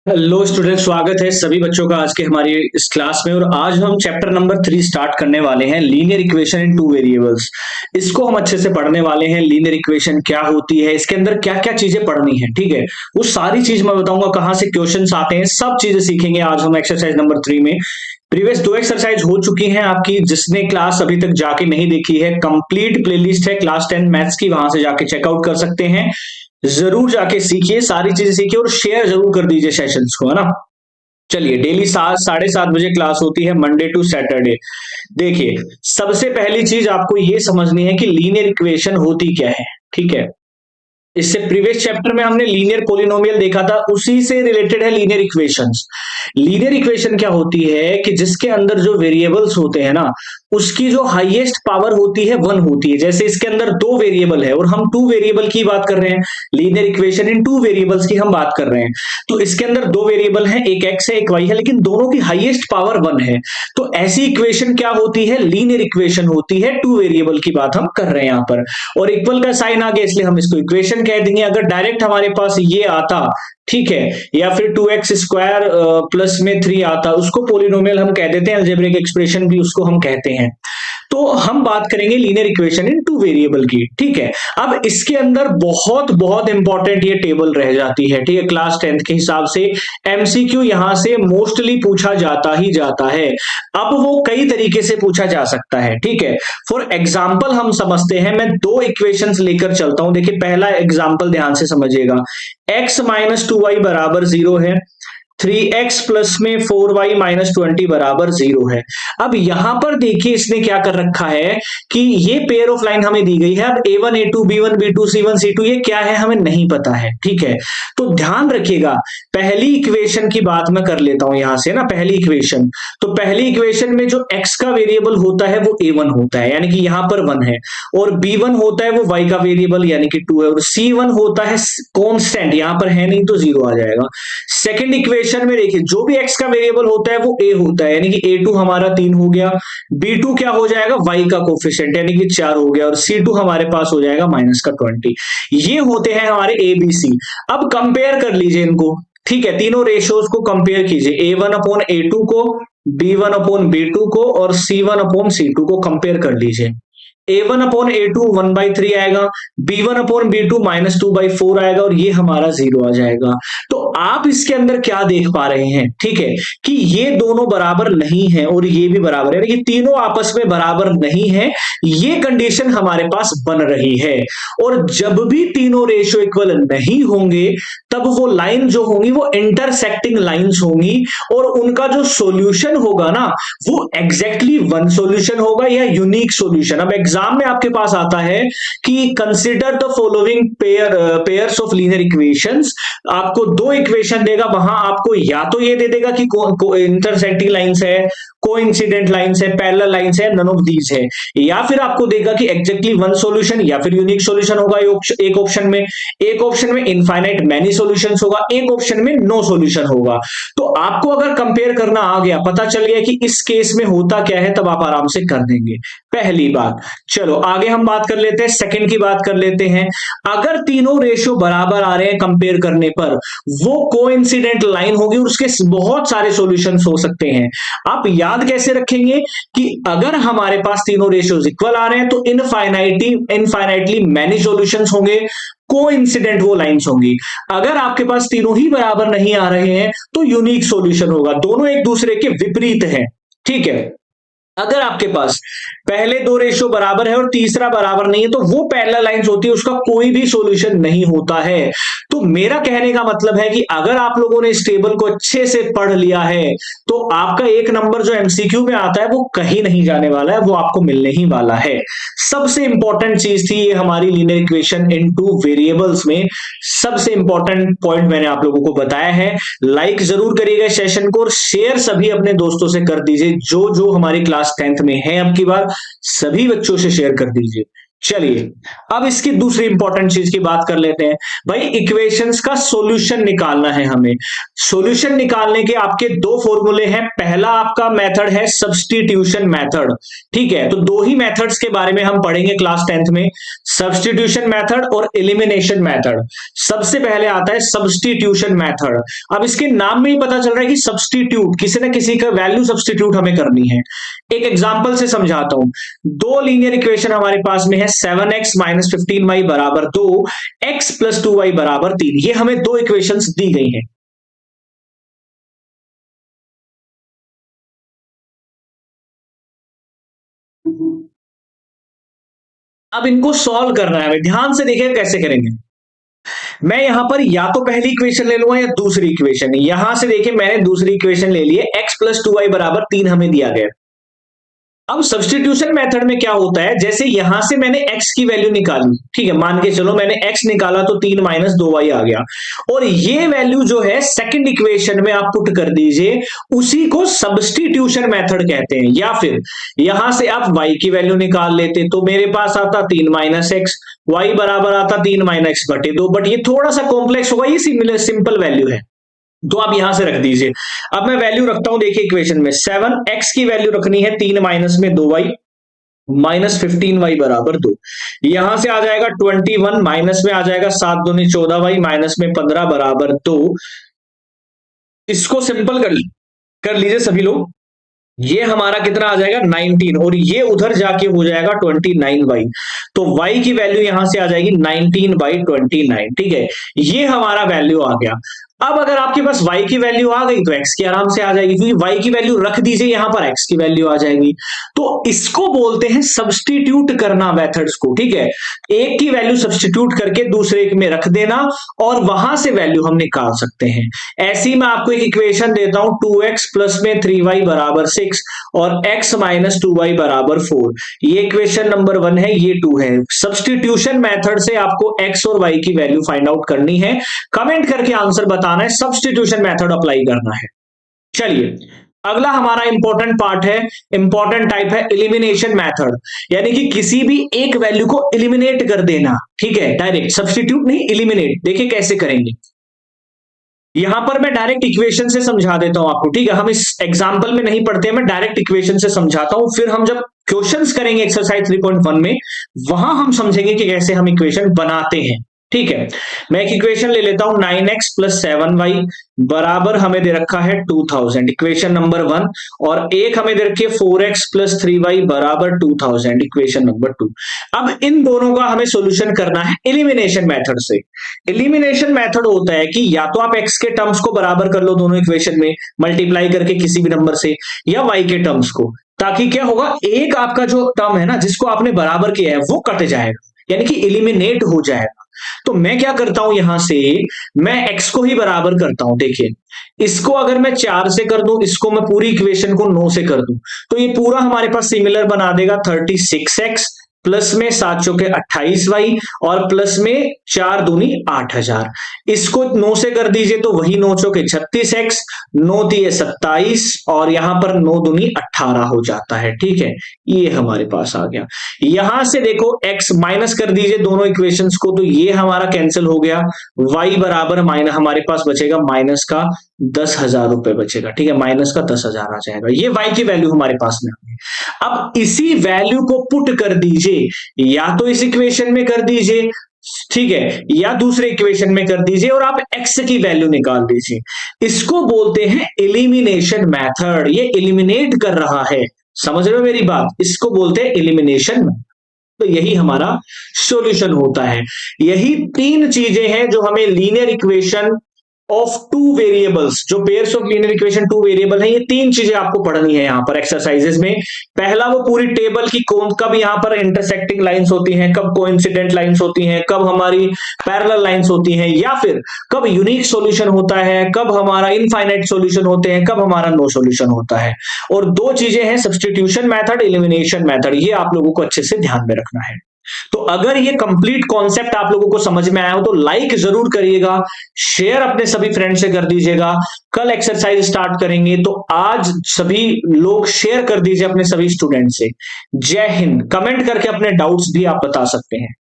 Hello student, स्वागत है सभी बच्चों का आज के हमारी इस क्लास में। और आज हम चैप्टर नंबर 3 स्टार्ट करने वाले हैं, linear equation in two variables. इसको हम अच्छे से पढ़ने वाले हैं। लीनियर इक्वेशन क्या होती है, इसके अंदर क्या क्या चीजें पढ़नी है, ठीक है, वो सारी चीज मैं बताऊंगा। कहाँ से क्वेश्चंस आते हैं, सब चीजें सीखेंगे आज हम एक्सरसाइज नंबर 3 में। प्रीवियस 2 एक्सरसाइज हो चुकी हैं आपकी। जिसने क्लास अभी तक जाके नहीं देखी है, कंप्लीट प्लेलिस्ट है क्लास 10 मैथ्स की, वहां से जाके चेकआउट कर सकते हैं। जरूर जाके सीखिए, सारी चीजें सीखिए और शेयर जरूर कर दीजिए सेशंस को, है ना। चलिए, डेली 7 साढ़े 7 बजे क्लास होती है, मंडे टू सैटरडे। देखिए, सबसे पहली चीज आपको ये समझनी है कि लीनियर इक्वेशन होती क्या है, ठीक है। इससे प्रीवियस चैप्टर में हमने लीनियर पॉलिनोमियल देखा था, उसी से रिलेटेड है लीनियर इक्वेशंस। लीनियर इक्वेशन क्या होती है कि जिसके अंदर जो वेरिएबल्स होते हैं ना, उसकी जो हाईएस्ट पावर होती है 1 होती है। जैसे इसके अंदर 2 वेरिएबल है और हम 2 वेरिएबल की बात कर रहे हैं, लीनियर इक्वेशन इन 2 वेरिएबल्स की हम बात कर रहे हैं। तो इसके अंदर 2 वेरिएबल हैं, एक एक्स है एक वाई है, लेकिन दोनों की हाईएस्ट पावर 1 है। तो ऐसी इक्वेशन क्या होती है, लीनियर इक्वेशन होती है। 2 वेरिएबल की बात हम कर रहे हैं यहां पर, और इक्वल का साइन आ गया इसलिए हम इसको इक्वेशन कह देंगे। अगर डायरेक्ट हमारे पास ये आता, ठीक है, या फिर 2x स्क्वायर प्लस में 3 आता, उसको पोलिनोमियल हम कह देते हैं, अलजेब्रिक एक्सप्रेशन भी उसको हम कहते हैं। तो हम बात करेंगे लीनियर इक्वेशन इन 2 वेरिएबल की, ठीक है। अब इसके अंदर बहुत बहुत इंपॉर्टेंट ये टेबल रह जाती है, ठीक है, क्लास 10th के हिसाब से। एमसीक्यू यहां से मोस्टली पूछा जाता ही जाता है। अब वो कई तरीके से पूछा जा सकता है, ठीक है। फॉर एग्जाम्पल हम समझते हैं, मैं 2 इक्वेशंस लेकर चलता हूं। देखिए, पहला एग्जाम्पल ध्यान से समझिएगा। x माइनस 2y बराबर 0 है, 3x प्लस में 4y माइनस 20 बराबर 0 है। अब यहां पर देखिए इसने क्या कर रखा है कि ये पेयर ऑफ लाइन हमें दी गई है। अब a1 a2 b1 b2 c1 c2 ये क्या है हमें नहीं पता है, ठीक है। तो ध्यान रखिएगा, पहली इक्वेशन की बात मैं कर लेता हूं यहां से ना। पहली इक्वेशन, तो पहली इक्वेशन में जो x का वेरिएबल होता है वो a1 होता है, यानी कि यहां पर 1 है, और b1 होता है वो y का वेरिएबल यानी कि 2 है, और c1 होता है कांस्टेंट, यहां पर है नहीं तो 0 आ जाएगा। सेकंड इक्वेशन में देखिए, जो भी x का वेरिएबल होता है वो a होता है, यानी कि a2 हमारा 3 हो गया, b2 क्या हो जाएगा y का कोफिशिएंट यानी कि 4 हो गया, और c2 हमारे पास हो जाएगा माइनस का 20। ये होते हैं हमारे ए बी सी। अब कंपेयर कर लीजिए इनको, ठीक है, तीनों रेशियोज को कंपेयर कीजिए, a1 अपॉन a2 को, b1 अपॉन b2 को, और c1 अपॉन c2 को कंपेयर कर लीजिए। a1 अपॉन a2 1/3 आएगा, b1 अपॉन b2 -2/4 आएगा, और ये हमारा 0 आ जाएगा। तो आप इसके अंदर क्या देख पा रहे हैं, ठीक है, कि ये दोनों बराबर नहीं है और ये भी बराबर है, ये तीनों आपस में बराबर नहीं है। ये कंडीशन हमारे पास बन रही है। और जब भी तीनों रेशियो इक्वल नहीं होंगे, तब वो लाइन जो होंगी वो इंटरसेक्टिंग लाइंस होंगी, और उनका जो सॉल्यूशन होगा ना, वो एग्जैक्टली वन सॉल्यूशन होगा या यूनिक सॉल्यूशन। अब एग्जाम में आपके पास आता है कि consider the following pairs of linear equations. आपको 2 इक्वेशन देगा, वहां आपको या तो ये दे देगा कि इंटरसेक्टिंग लाइंस है, कोइंसिडेंट लाइंस है, पैरेलल लाइंस है, नन ऑफ दीज है, या फिर आपको देगा कि एग्जैक्टली वन सॉल्यूशन या फिर यूनिक सॉल्यूशन होगा एक ऑप्शन में। एक ऑप्शन में इनफाइनाइट मैनी सॉल्यूशंस होगा, एक ऑप्शन में नो सॉल्यूशन होगा। तो आपको अगर कंपेयर करना आ गया, पता चल गया कि इस केस में होता क्या है, तब आप आराम से कर देंगे, पहली बात। चलो आगे हम बात कर लेते हैं, सेकंड की बात कर लेते हैं। अगर तीनों रेशियो बराबर आ रहे हैं कंपेयर करने पर, वो कोइंसिडेंट लाइन होगी और उसके बहुत सारे सॉल्यूशंस हो सकते हैं। आप याद कैसे रखेंगे कि अगर हमारे पास तीनों रेशियोज इक्वल आ रहे हैं तो इनफाइनाइटली मैनी सॉल्यूशंस होंगे, कोइंसिडेंट वो लाइंस होंगी। अगर आपके पास तीनों ही बराबर नहीं आ रहे हैं तो यूनिक सॉल्यूशन होगा, दोनों एक दूसरे के विपरीत हैं, ठीक है। अगर आपके पास पहले 2 रेशियो बराबर है और तीसरा बराबर नहीं है, तो वो पैरेलल लाइंस होती है, उसका कोई भी सॉल्यूशन नहीं होता है। तो मेरा कहने का मतलब है कि अगर आप लोगों ने इस टेबल को अच्छे से पढ़ लिया है, तो आपका 1 नंबर जो एमसीक्यू में आता है वो कहीं नहीं जाने वाला है, वो आपको मिलने ही वाला है। सबसे इंपॉर्टेंट चीज थी ये हमारी लीनियर इक्वेशन इन 2 वेरिएबल्स में। सबसे इंपॉर्टेंट पॉइंट मैंने आप लोगों को बताया है। लाइक जरूर करिएगा सेशन को, और शेयर सभी अपने दोस्तों से कर दीजिए, जो जो हमारी क्लास 10th में है। अब की बार सभी बच्चों से शेयर कर दीजिए। चलिए अब इसकी दूसरी इंपॉर्टेंट चीज की बात कर लेते हैं। भाई इक्वेशंस का सॉल्यूशन निकालना है हमें। सॉल्यूशन निकालने के आपके दो फॉर्मूले हैं। पहला आपका मेथड है सब्स्टिट्यूशन मेथड, ठीक है। तो दो ही मेथड्स के बारे में हम पढ़ेंगे क्लास 10th में, सब्स्टिट्यूशन मेथड और एलिमिनेशन मेथड। सबसे पहले आता है सब्स्टिट्यूशन मेथड। अब इसके नाम में ही पता चल रहा है कि सब्स्टिट्यूट, किसी ना किसी का वैल्यू सब्स्टिट्यूट हमें करनी है। एक एग्जांपल से समझाता हूं। दो लीनियर इक्वेशन हमारे पास में है, 7x माइनस 15y बराबर 2, x प्लस 2y बराबर 3। ये हमें दो इक्वेशंस दी गई हैं। अब इनको सॉल्व करना है हमें। ध्यान से देखिए कैसे करेंगे। मैं यहां पर या तो पहली इक्वेशन ले लूंगा या दूसरी इक्वेशन। यहां से देखिए मैंने दूसरी इक्वेशन ले ली है, x प्लस 2y बराबर 3 हमें दिया गया। अब सब्स्टिट्यूशन मेथड में क्या होता है, जैसे यहां से मैंने x की वैल्यू निकाली, ठीक है, मान के चलो मैंने x निकाला तो 3 माइनस 2y आ गया, और ये वैल्यू जो है सेकंड इक्वेशन में आप पुट कर दीजिए, उसी को सब्स्टिट्यूशन मेथड कहते हैं। या फिर यहां से आप y की वैल्यू निकाल लेते तो मेरे पास आता 3 माइनस एक्स, y बराबर आता 3 माइनस एक्स बटे 2, बट ये थोड़ा सा कॉम्प्लेक्स होगा, ये सिंपल वैल्यू है तो आप यहां से रख दीजिए। अब मैं वैल्यू रखता हूं, देखिए इक्वेशन में 7x की वैल्यू रखनी है 3 माइनस में 2y माइनस 15y बराबर 2। यहां से आ जाएगा 21, माइनस में आ जाएगा 7 दूनी 14y माइनस में 15 बराबर 2। इसको सिंपल कर लीजिए सभी लोग। ये हमारा कितना आ जाएगा 19, और ये उधर जाके हो जाएगा 29y। तो y की वैल्यू यहां से आ जाएगी 19/29, ठीक है। ये हमारा वैल्यू आ गया। अब अगर आपके पास y की वैल्यू आ गई तो x की आराम से आ जाएगी, क्योंकि y की वैल्यू रख दीजिए यहां पर, x की वैल्यू आ जाएगी। तो इसको बोलते हैं सब्स्टिट्यूट करना मेथड्स को, ठीक है। एक की वैल्यू सब्स्टिट्यूट करके दूसरे में रख देना और वहां से वैल्यू हम निकाल सकते हैं। ऐसी मैं आपको एक इक्वेशन देता हूं, 2x प्लस में 3y बराबर 6 और x माइनस 2y बराबर 4। ये इक्वेशन नंबर 1 है, ये 2 है। सब्स्टिट्यूशन मेथड से आपको x और y की वैल्यू फाइंड आउट करनी है। कमेंट करके आंसर बताना है, सब्स्टिट्यूशन मेथड अप्लाई करना है। चलिए अगला हमारा इंपॉर्टेंट पार्ट है, इंपॉर्टेंट टाइप है एलिमिनेशन मेथड, यानी कि किसी भी एक वैल्यू को एलिमिनेट कर देना, ठीक है। डायरेक्ट सब्स्टिट्यूट नहीं, एलिमिनेट। देखिए कैसे करेंगे। यहां पर मैं डायरेक्ट इक्वेशन से समझा देता हूं आपको, ठीक है। हम इस एग्जांपल में नहीं पढ़ते हैं, मैं डायरेक्ट इक्वेशन से समझाता हूं, फिर हम जब क्वेश्चंस करेंगे एक्सरसाइज 3.1 में, वहां हम समझेंगे कि कैसे हम इक्वेशन बनाते हैं, ठीक है। मैं एक इक्वेशन ले लेता हूं, 9x प्लस 7y बराबर हमें दे रखा है 2000, इक्वेशन नंबर 1। और एक हमें दे रखी है 4x प्लस 3y बराबर 2000, इक्वेशन नंबर 2। अब इन दोनों का हमें सॉल्यूशन करना है एलिमिनेशन मेथड से। एलिमिनेशन मेथड होता है कि या तो आप x के टर्म्स को बराबर कर लो दोनों इक्वेशन में मल्टीप्लाई करके किसी भी नंबर से, या y के टर्म्स को, ताकि क्या होगा, एक आपका जो टर्म है ना जिसको आपने बराबर किया है वो कट जाएगा, यानी कि एलिमिनेट हो जाएगा। तो मैं क्या करता हूं, यहां से मैं x को ही बराबर करता हूं। देखिए इसको अगर मैं 4 से कर दूं, इसको मैं पूरी इक्वेशन को 9 से कर दूं, तो ये पूरा हमारे पास सिमिलर बना देगा 36x प्लस में 7 चौके 28y और प्लस में 4 दूनी 8000। इसको 9 से कर दीजिए तो वही 9 चौके 36x, 9 दिए 27 और यहां पर 9 दूनी 18 हो जाता है, ठीक है। ये हमारे पास आ गया। यहां से देखो x माइनस कर दीजिए दोनों इक्वेशंस को, तो ये हमारा कैंसिल हो गया। y बराबर माइनस हमारे पास बचेगा माइनस का 10,000 रुपए बचेगा, ठीक है। माइनस का 10,000 आ जाएगा, ये y की वैल्यू हमारे पास में आ गई। अब इसी वैल्यू को पुट कर दीजिए, या तो इस इक्वेशन में कर दीजिए, ठीक है, या दूसरे इक्वेशन में कर दीजिए और आप x की वैल्यू निकाल दीजिए। इसको बोलते हैं एलिमिनेशन मेथड। ये एलिमिनेट कर रहा है, समझ रहे हो मेरी बात, इसको बोलते हैं एलिमिनेशन। तो यही हमारा सॉल्यूशन होता है। यही तीन चीजें हैं जो हमें linear equation of two variables, जो pairs of linear equation two variable है, ये तीन चीजें आपको पढ़नी है यहां पर एक्सरसाइजेस में। पहला वो पूरी टेबल की कब यहां पर इंटरसेक्टिंग लाइंस होती हैं, कब कोइंसिडेंट लाइंस होती हैं, कब हमारी पैरेलल लाइंस होती हैं, या फिर कब यूनिक सॉल्यूशन होता है, कब हमारा इनफाइनाइट सॉल्यूशन होते हैं, कब हमारा नो सॉल्यूशन होता है। और दो चीजें हैं, सब्स्टिट्यूशन मेथड, एलिमिनेशन मेथड, ये आप लोगों को अच्छे से ध्यान में रखना है। तो अगर ये कंप्लीट कॉन्सेप्ट आप लोगों को समझ में आया हो तो लाइक जरूर करिएगा, शेयर अपने सभी फ्रेंड से कर दीजिएगा। कल एक्सरसाइज स्टार्ट करेंगे तो आज सभी लोग शेयर कर दीजिए अपने सभी स्टूडेंट से। जय हिंद। कमेंट करके अपने डाउट्स भी आप बता सकते हैं।